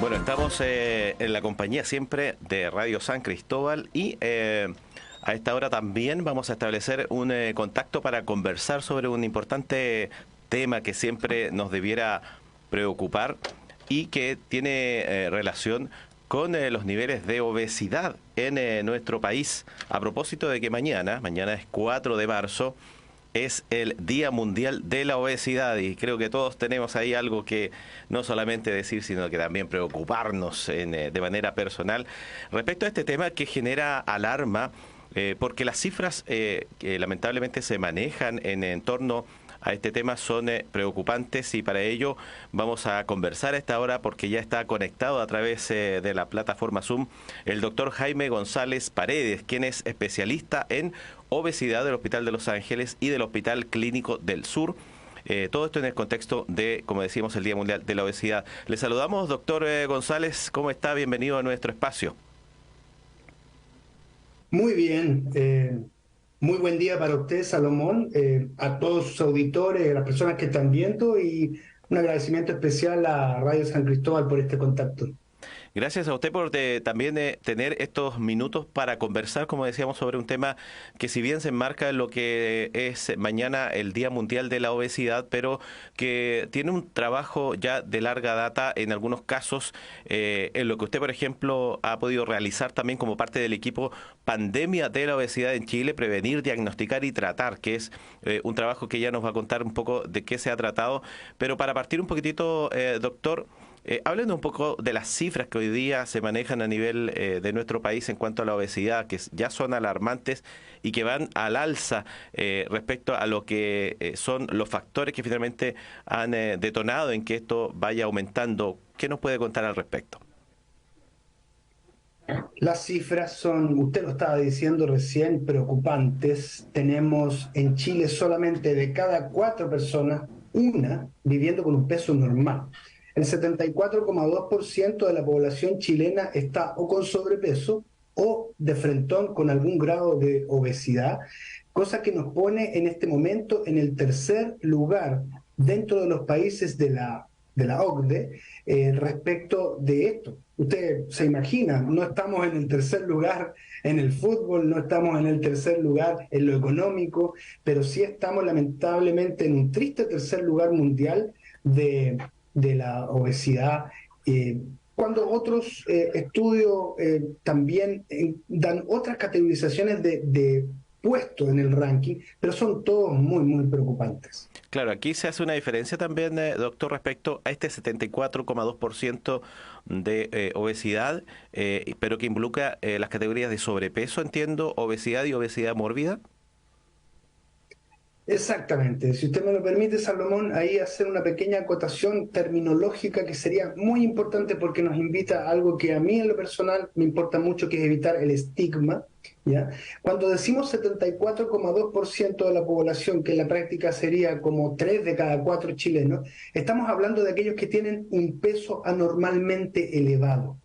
Bueno, estamos en la compañía siempre de Radio San Cristóbal y a esta hora también vamos a establecer un contacto para conversar sobre un importante tema que siempre nos debiera preocupar y que tiene relación con los niveles de obesidad en nuestro país. A propósito de que mañana es 4 de marzo, es el Día Mundial de la Obesidad y creo que todos tenemos ahí algo que no solamente decir, sino que también preocuparnos de manera personal respecto a este tema que genera alarma, porque las cifras que lamentablemente se manejan en torno a este tema son preocupantes y para ello vamos a conversar a esta hora porque ya está conectado a través de la plataforma Zoom el doctor Jaime González Paredes, quien es especialista en obesidad del Hospital de Los Ángeles y del Hospital Clínico del Sur. Todo esto en el contexto de, como decíamos, el Día Mundial de la Obesidad. Le saludamos, doctor González. ¿Cómo está? Bienvenido a nuestro espacio. Muy bien, muy buen día para usted, Salomón, a todos sus auditores, a las personas que están viendo y un agradecimiento especial a Radio San Cristóbal por este contacto. Gracias a usted por también tener estos minutos para conversar, como decíamos, sobre un tema que si bien se enmarca en lo que es mañana el Día Mundial de la Obesidad, pero que tiene un trabajo ya de larga data en algunos casos, en lo que usted, por ejemplo, ha podido realizar también como parte del equipo Pandemia de la Obesidad en Chile, prevenir, diagnosticar y tratar, que es un trabajo que ya nos va a contar un poco de qué se ha tratado. Pero para partir un poquitito, doctor, háblenos un poco de las cifras que hoy día se manejan a nivel de nuestro país en cuanto a la obesidad, que ya son alarmantes y que van al alza respecto a lo que son los factores que finalmente han detonado en que esto vaya aumentando. ¿Qué nos puede contar al respecto? Las cifras son, usted lo estaba diciendo recién, preocupantes. Tenemos en Chile solamente de cada 4 personas, una viviendo con un peso normal. El 74,2% de la población chilena está o con sobrepeso o de frentón con algún grado de obesidad, cosa que nos pone en este momento en el tercer lugar dentro de los países de la OCDE respecto de esto. Usted se imagina, no estamos en el tercer lugar en el fútbol, no estamos en el tercer lugar en lo económico, pero sí estamos lamentablemente en un triste tercer lugar mundial de la obesidad. Cuando otros estudios también dan otras categorizaciones de puestos en el ranking, pero son todos muy, muy preocupantes. Claro, aquí se hace una diferencia también, doctor, respecto a este 74,2% de obesidad, pero que involucra las categorías de sobrepeso, entiendo, obesidad y obesidad mórbida. Exactamente. Si usted me lo permite, Salomón, ahí hacer una pequeña acotación terminológica que sería muy importante porque nos invita a algo que a mí en lo personal me importa mucho, que es evitar el estigma, ¿ya? Cuando decimos 74,2% de la población, que en la práctica sería como 3 de cada 4 chilenos, estamos hablando de aquellos que tienen un peso anormalmente elevado.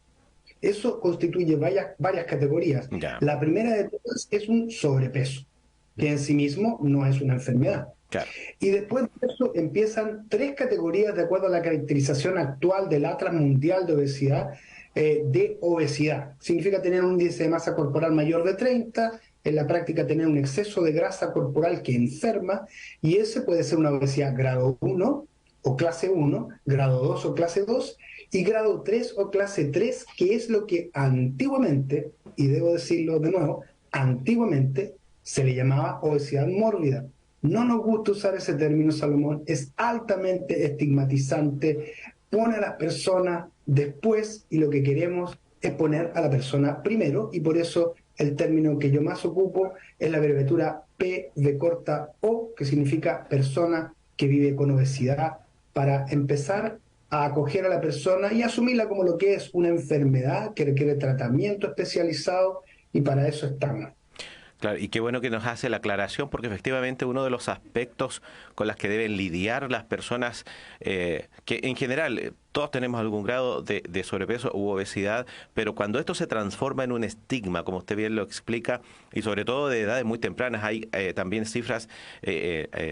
Eso constituye varias categorías. Ya, La primera de todas es un sobrepeso, que en sí mismo no es una enfermedad. claro. Y después de eso empiezan 3 categorías de acuerdo a la caracterización actual del Atlas Mundial de Obesidad, de obesidad. Significa tener un índice de masa corporal mayor de 30, en la práctica tener un exceso de grasa corporal que enferma, y ese puede ser una obesidad grado 1 o clase 1, grado 2 o clase 2, y grado 3 o clase 3, que es lo que antiguamente, y debo decirlo de nuevo, antiguamente se le llamaba obesidad mórbida. No nos gusta usar ese término, Salomón, es altamente estigmatizante, pone a las personas después y lo que queremos es poner a la persona primero, y por eso el término que yo más ocupo es la abreviatura P de corta O, que significa persona que vive con obesidad, para empezar a acoger a la persona y asumirla como lo que es una enfermedad que requiere tratamiento especializado, y para eso estamos. Claro, y qué bueno que nos hace la aclaración, porque efectivamente uno de los aspectos con los que deben lidiar las personas, que en general todos tenemos algún grado de sobrepeso u obesidad, pero cuando esto se transforma en un estigma, como usted bien lo explica, y sobre todo de edades muy tempranas, hay también cifras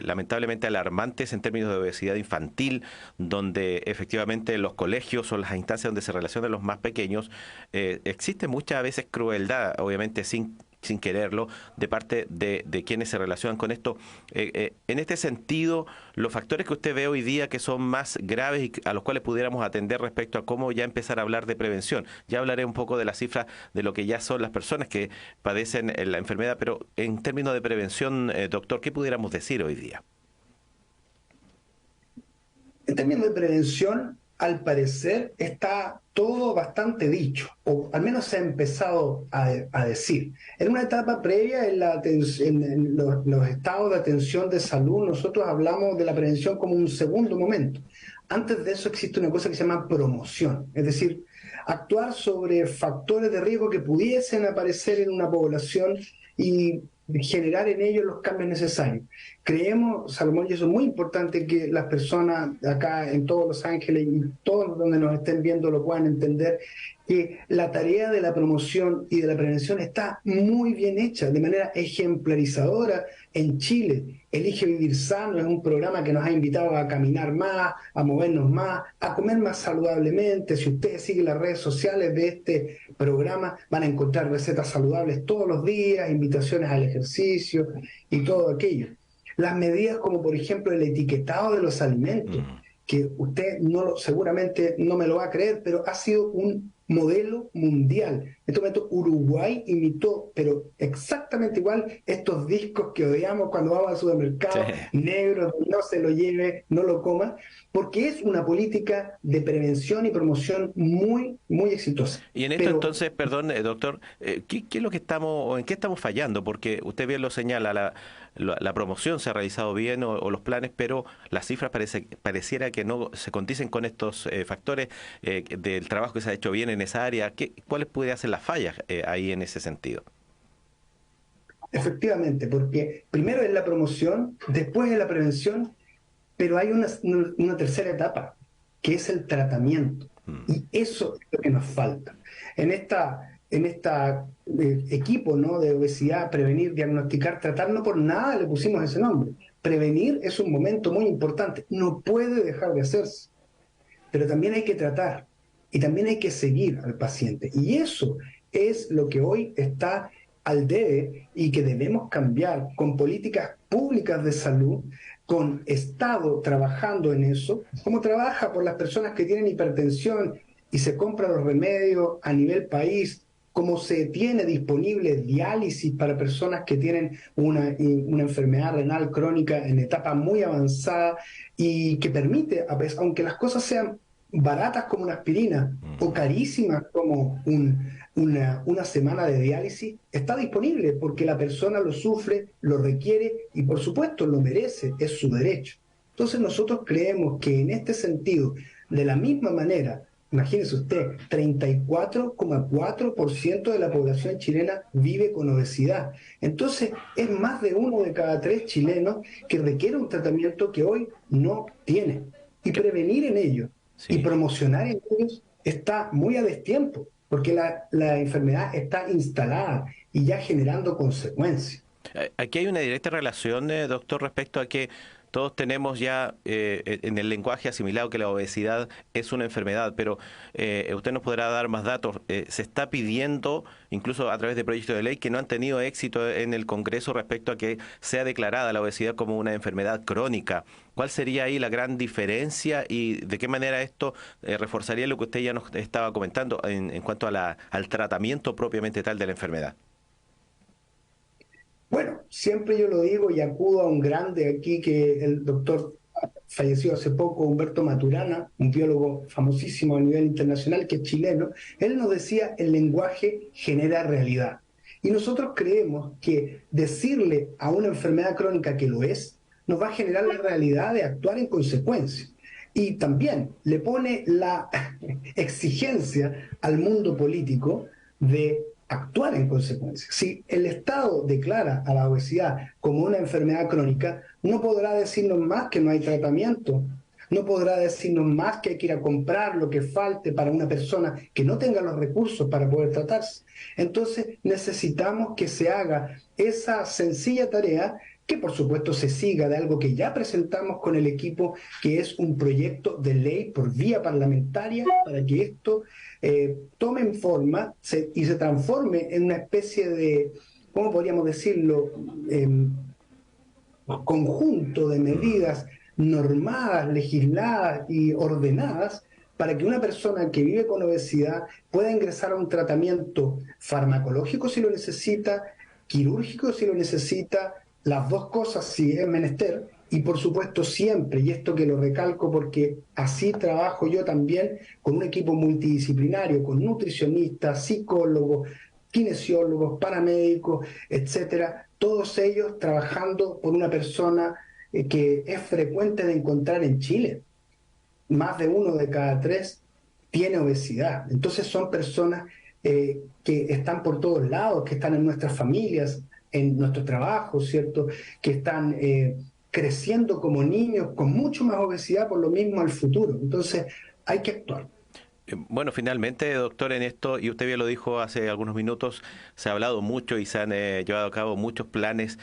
lamentablemente alarmantes en términos de obesidad infantil, donde efectivamente los colegios o las instancias donde se relacionan los más pequeños, existe muchas veces crueldad, obviamente sin quererlo, de parte de quienes se relacionan con esto. En este sentido, los factores que usted ve hoy día que son más graves y a los cuales pudiéramos atender respecto a cómo ya empezar a hablar de prevención. Ya hablaré un poco de las cifras de lo que ya son las personas que padecen la enfermedad, pero en términos de prevención, doctor, ¿qué pudiéramos decir hoy día? En términos de prevención, al parecer está todo bastante dicho, o al menos se ha empezado a decir. En una etapa previa, en los estados de atención de salud, nosotros hablamos de la prevención como un segundo momento. Antes de eso existe una cosa que se llama promoción, es decir, actuar sobre factores de riesgo que pudiesen aparecer en una población y generar en ellos los cambios necesarios. Creemos, Salomón, y eso es muy importante, que las personas acá en todos Los Ángeles y todos donde nos estén viendo lo puedan entender, que la tarea de la promoción y de la prevención está muy bien hecha, de manera ejemplarizadora en Chile. Elige Vivir Sano es un programa que nos ha invitado a caminar más, a movernos más, a comer más saludablemente. Si ustedes siguen las redes sociales de este programa, van a encontrar recetas saludables todos los días, invitaciones al ejercicio y todo aquello. Las medidas como por ejemplo el etiquetado de los alimentos, que usted seguramente no me lo va a creer, pero ha sido un modelo mundial. En este momento Uruguay imitó, pero exactamente igual, estos discos que odiamos cuando vamos al supermercado, Sí. negros, no se lo lleve, no lo coma, porque es una política de prevención y promoción muy, muy exitosa. Y en esto Pero entonces, perdón, doctor, ¿qué es lo que estamos, o en qué estamos fallando? Porque usted bien lo señala, la promoción se ha realizado bien o los planes, pero las cifras pareciera que no se condicen con estos factores del trabajo que se ha hecho bien en esa área. ¿Cuáles podrían ser las fallas ahí en ese sentido? efectivamente, porque primero es la promoción, después es la prevención, pero hay una tercera etapa, que es el tratamiento. Mm. Y eso es lo que nos falta. En esta equipo, ¿no?, de obesidad, prevenir, diagnosticar, tratar, no por nada le pusimos ese nombre. Prevenir es un momento muy importante, no puede dejar de hacerse, pero también hay que tratar y también hay que seguir al paciente. Y eso es lo que hoy está al debe y que debemos cambiar con políticas públicas de salud, con Estado trabajando en eso, como trabaja por las personas que tienen hipertensión y se compran los remedios a nivel país, como se tiene disponible diálisis para personas que tienen una enfermedad renal crónica en etapa muy avanzada y que permite, aunque las cosas sean baratas como una aspirina o carísimas como una semana de diálisis, está disponible porque la persona lo sufre, lo requiere y por supuesto lo merece, es su derecho. Entonces nosotros creemos que en este sentido, de la misma manera, imagínese usted, 34,4% de la población chilena vive con obesidad. Entonces es más de uno de cada tres chilenos que requiere un tratamiento que hoy no tiene. Y prevenir en ello y Sí. promocionar en ellos está muy a destiempo, porque la enfermedad está instalada y ya generando consecuencias. Aquí hay una directa relación, doctor, respecto a que todos tenemos ya en el lenguaje asimilado que la obesidad es una enfermedad, pero usted nos podrá dar más datos. Se está pidiendo, incluso a través de proyectos de ley, que no han tenido éxito en el Congreso respecto a que sea declarada la obesidad como una enfermedad crónica. ¿Cuál sería ahí la gran diferencia y de qué manera esto reforzaría lo que usted ya nos estaba comentando en cuanto a al tratamiento propiamente tal de la enfermedad? Bueno, siempre yo lo digo y acudo a un grande aquí, que el doctor falleció hace poco, Humberto Maturana, un biólogo famosísimo a nivel internacional, que es chileno. Él nos decía: el lenguaje genera realidad. Y nosotros creemos que decirle a una enfermedad crónica que lo es, nos va a generar la realidad de actuar en consecuencia. Y también le pone la exigencia al mundo político de actuar en consecuencia. Si el Estado declara a la obesidad como una enfermedad crónica, no podrá decirnos más que no hay tratamiento, no podrá decirnos más que hay que ir a comprar lo que falte para una persona que no tenga los recursos para poder tratarse. Entonces necesitamos que se haga esa sencilla tarea, que por supuesto se siga de algo que ya presentamos con el equipo, que es un proyecto de ley por vía parlamentaria para que esto tome forma y se transforme en una especie de, ¿cómo podríamos decirlo?, conjunto de medidas normadas, legisladas y ordenadas para que una persona que vive con obesidad pueda ingresar a un tratamiento farmacológico si lo necesita, quirúrgico si lo necesita, las dos cosas si es menester, y por supuesto siempre, y esto que lo recalco porque así trabajo yo también con un equipo multidisciplinario, con nutricionistas, psicólogos, kinesiólogos, paramédicos, etcétera, todos ellos trabajando por una persona que es frecuente de encontrar en Chile. Más de 1 de cada 3 tiene obesidad. Entonces son personas que están por todos lados, que están en nuestras familias, en nuestro trabajo, ¿cierto? Que están creciendo como niños con mucho más obesidad por lo mismo al futuro. Entonces hay que actuar. Bueno, finalmente, doctor, en esto, y usted bien lo dijo hace algunos minutos, se ha hablado mucho y se han llevado a cabo muchos planes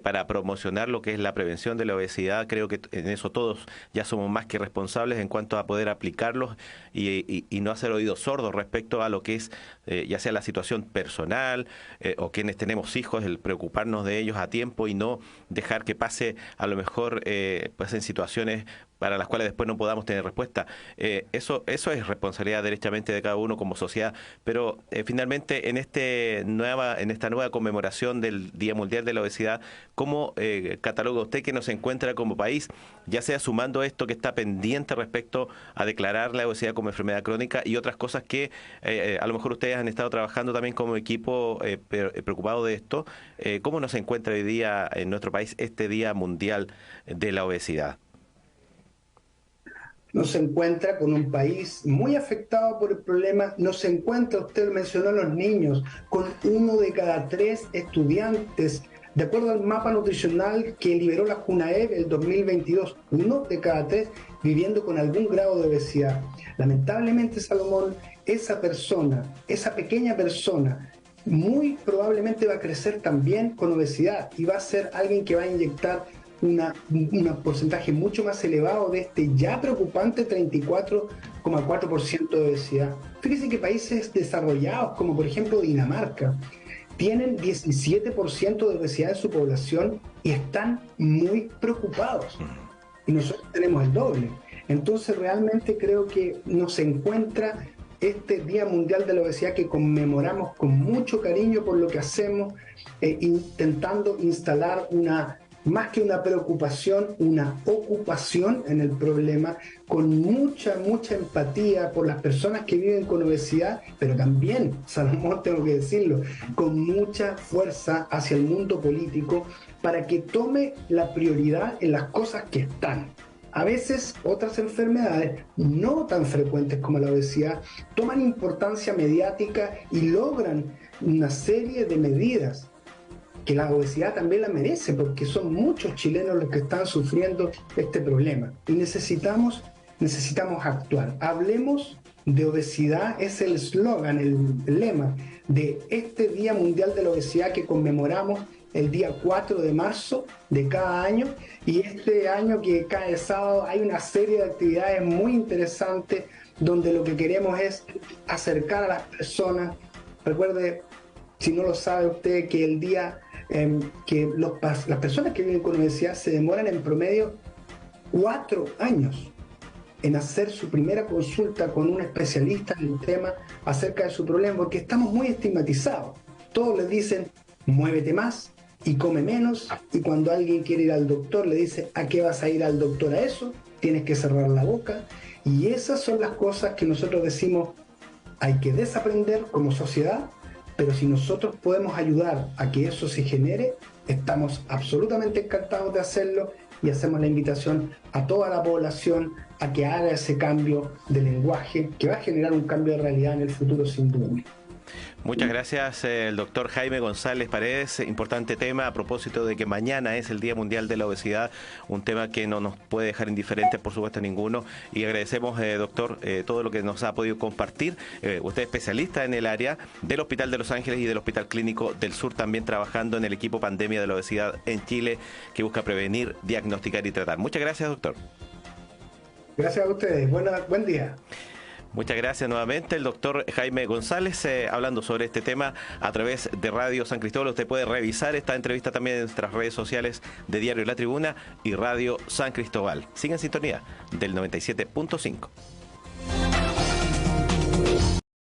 para promocionar lo que es la prevención de la obesidad. Creo que en eso todos ya somos más que responsables en cuanto a poder aplicarlos y no hacer oídos sordos respecto a lo que es ya sea la situación personal o quienes tenemos hijos, el preocuparnos de ellos a tiempo y no dejar que pase a lo mejor pues en situaciones para las cuales después no podamos tener respuesta. Eso es responsabilidad derechamente de cada uno como sociedad, pero finalmente en esta nueva conmemoración del Día Mundial de la Obesidad, ¿cómo cataloga usted que nos encuentra como país, ya sea sumando esto que está pendiente respecto a declarar la obesidad como enfermedad crónica y otras cosas que a lo mejor ustedes han estado trabajando también como equipo preocupado de esto? ¿Cómo nos encuentra hoy día en nuestro país este Día Mundial de la Obesidad? Nos encuentra con un país muy afectado por el problema, nos encuentra, usted mencionó a los niños, con 1 de cada 3 estudiantes, de acuerdo al mapa nutricional que liberó la CUNAEV el 2022, 1 de cada 3 viviendo con algún grado de obesidad. Lamentablemente, Salomón, esa persona, esa pequeña persona, muy probablemente va a crecer también con obesidad y va a ser alguien que va a inyectar un porcentaje mucho más elevado de este ya preocupante 34,4% de obesidad. Fíjense que países desarrollados, como por ejemplo Dinamarca, tienen 17% de obesidad en su población y están muy preocupados. Y nosotros tenemos el doble. Entonces realmente creo que nos encuentra este Día Mundial de la Obesidad que conmemoramos con mucho cariño por lo que hacemos, intentando instalar más que una preocupación, una ocupación en el problema, con mucha empatía por las personas que viven con obesidad, pero también, Salomón, tengo que decirlo, con mucha fuerza hacia el mundo político para que tome la prioridad en las cosas que están. A veces otras enfermedades no tan frecuentes como la obesidad toman importancia mediática y logran una serie de medidas que la obesidad también la merece, porque son muchos chilenos los que están sufriendo este problema. Y necesitamos actuar. Hablemos de obesidad, es el eslogan, el lema de este Día Mundial de la Obesidad que conmemoramos el día 4 de marzo de cada año. Y este año que cae sábado hay una serie de actividades muy interesantes donde lo que queremos es acercar a las personas. Recuerde, si no lo sabe usted, que el día que las personas que viven con obesidad se demoran en promedio 4 años en hacer su primera consulta con un especialista en el tema acerca de su problema, porque estamos muy estigmatizados. Todos les dicen, muévete más y come menos, y cuando alguien quiere ir al doctor le dice, ¿a qué vas a ir al doctor? A eso, tienes que cerrar la boca. Y esas son las cosas que nosotros decimos, hay que desaprender como sociedad. Pero si nosotros podemos ayudar a que eso se genere, estamos absolutamente encantados de hacerlo y hacemos la invitación a toda la población a que haga ese cambio de lenguaje que va a generar un cambio de realidad en el futuro sin duda. Muchas gracias, el doctor Jaime González Paredes. Importante tema a propósito de que mañana es el Día Mundial de la Obesidad, un tema que no nos puede dejar indiferentes, por supuesto, ninguno. Y agradecemos, doctor, todo lo que nos ha podido compartir. Usted es especialista en el área del Hospital de Los Ángeles y del Hospital Clínico del Sur, también trabajando en el equipo Pandemia de la Obesidad en Chile, que busca prevenir, diagnosticar y tratar. Muchas gracias, doctor. Gracias a ustedes. Buen día. Muchas gracias nuevamente, el doctor Jaime González, hablando sobre este tema a través de Radio San Cristóbal. Usted puede revisar esta entrevista también en nuestras redes sociales de Diario La Tribuna y Radio San Cristóbal. Siga en sintonía del 97.5.